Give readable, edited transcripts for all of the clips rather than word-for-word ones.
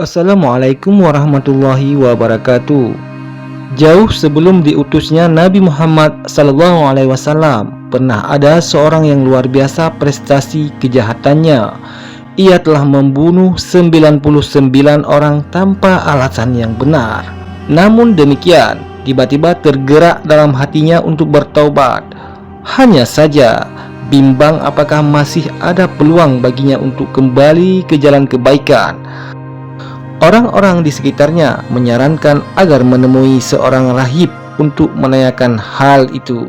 Assalamualaikum warahmatullahi wabarakatuh. Jauh sebelum diutusnya Nabi Muhammad SAW, pernah ada seorang yang luar biasa prestasi kejahatannya. Ia telah membunuh 99 orang tanpa alasan yang benar. Namun demikian, tiba-tiba tergerak dalam hatinya untuk bertaubat. Hanya saja bimbang apakah masih ada peluang baginya untuk kembali ke jalan kebaikan. Orang-orang di sekitarnya menyarankan agar menemui seorang rahib untuk menanyakan hal itu.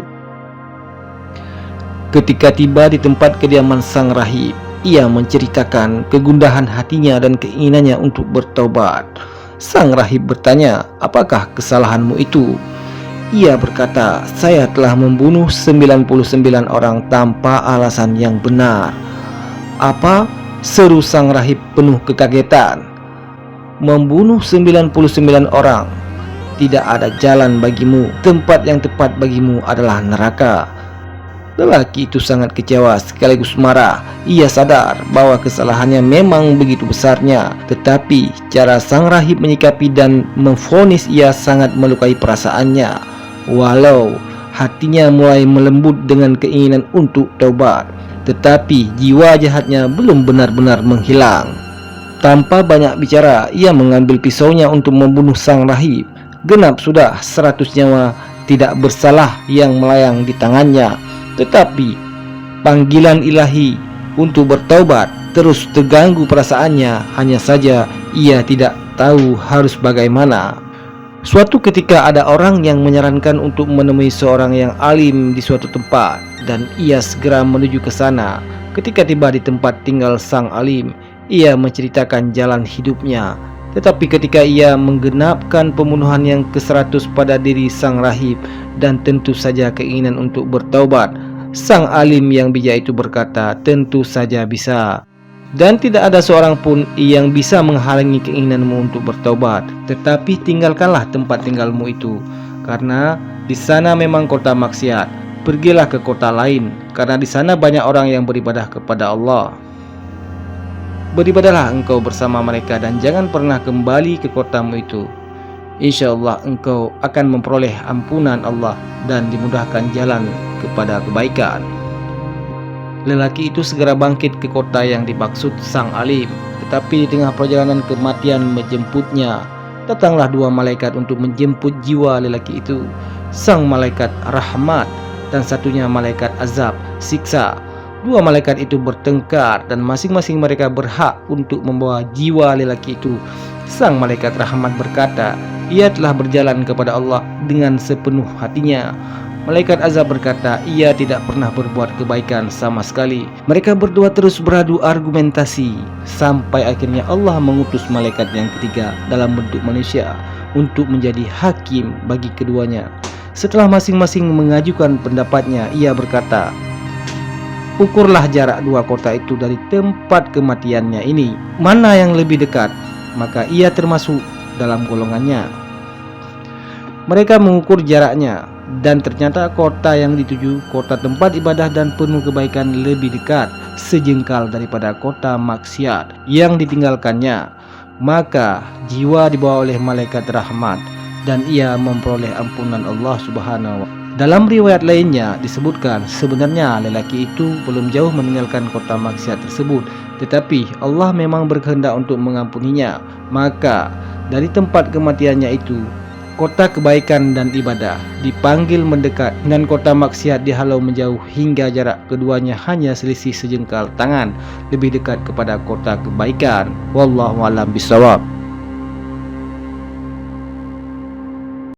Ketika tiba di tempat kediaman sang rahib, ia menceritakan kegundahan hatinya dan keinginannya untuk bertaubat. Sang rahib bertanya, "Apakah kesalahanmu itu?" Ia berkata, "Saya telah membunuh 99 orang tanpa alasan yang benar." "Apa?" seru sang rahib penuh kekagetan. "Membunuh 99 orang. Tidak ada jalan bagimu. Tempat yang tepat bagimu adalah neraka." Lelaki itu sangat kecewa sekaligus marah. Ia sadar bahwa kesalahannya memang begitu besarnya, tetapi cara sang rahib menyikapi dan memvonis ia sangat melukai perasaannya. Walau hatinya mulai melembut dengan keinginan untuk taubat, tetapi jiwa jahatnya belum benar-benar menghilang. Tanpa banyak bicara, ia mengambil pisaunya untuk membunuh sang rahib. Genap sudah 100 nyawa tidak bersalah yang melayang di tangannya. Tetapi panggilan ilahi untuk bertaubat terus terganggu perasaannya. Hanya saja ia tidak tahu harus bagaimana. Suatu ketika ada orang yang menyarankan untuk menemui seorang yang alim di suatu tempat, dan ia segera menuju ke sana. Ketika tiba di tempat tinggal sang alim, ia menceritakan jalan hidupnya. Tetapi ketika ia menggenapkan pembunuhan yang ke-100 pada diri sang rahib dan tentu saja keinginan untuk bertaubat, sang alim yang bijak itu berkata, "Tentu saja bisa. Dan tidak ada seorang pun yang bisa menghalangi keinginanmu untuk bertaubat. Tetapi tinggalkanlah tempat tinggalmu itu, karena di sana memang kota maksiat. Pergilah ke kota lain, karena di sana banyak orang yang beribadah kepada Allah. Beribadahlah engkau bersama mereka dan jangan pernah kembali ke kotamu itu. Insya Allah engkau akan memperoleh ampunan Allah dan dimudahkan jalan kepada kebaikan." Lelaki itu segera bangkit ke kota yang dimaksud sang alim. Tetapi di tengah perjalanan kematian menjemputnya, datanglah 2 malaikat untuk menjemput jiwa lelaki itu. Sang malaikat rahmat dan satunya malaikat azab, siksa. 2 malaikat itu bertengkar dan masing-masing mereka berhak untuk membawa jiwa lelaki itu. Sang malaikat rahmat berkata, "Ia telah berjalan kepada Allah dengan sepenuh hatinya." Malaikat azab berkata, "Ia tidak pernah berbuat kebaikan sama sekali." Mereka berdua terus beradu argumentasi sampai akhirnya Allah mengutus malaikat yang ketiga dalam bentuk manusia untuk menjadi hakim bagi keduanya. Setelah masing-masing mengajukan pendapatnya, ia berkata, "Ukurlah jarak 2 kota itu dari tempat kematiannya ini. Mana yang lebih dekat, maka ia termasuk dalam golongannya." Mereka mengukur jaraknya, dan ternyata kota yang dituju, kota tempat ibadah dan penuh kebaikan, lebih dekat sejengkal daripada kota maksiat yang ditinggalkannya. Maka jiwa dibawa oleh malaikat rahmat dan ia memperoleh ampunan Allah Subhanahu wa Ta'ala. Dalam riwayat lainnya disebutkan sebenarnya lelaki itu belum jauh meninggalkan kota maksiat tersebut, tetapi Allah memang berkehendak untuk mengampuninya. Maka dari tempat kematiannya itu, kota kebaikan dan ibadah dipanggil mendekat, dan kota maksiat dihalau menjauh hingga jarak keduanya hanya selisih sejengkal tangan, lebih dekat kepada kota kebaikan. Wallahu a'lam bishawab.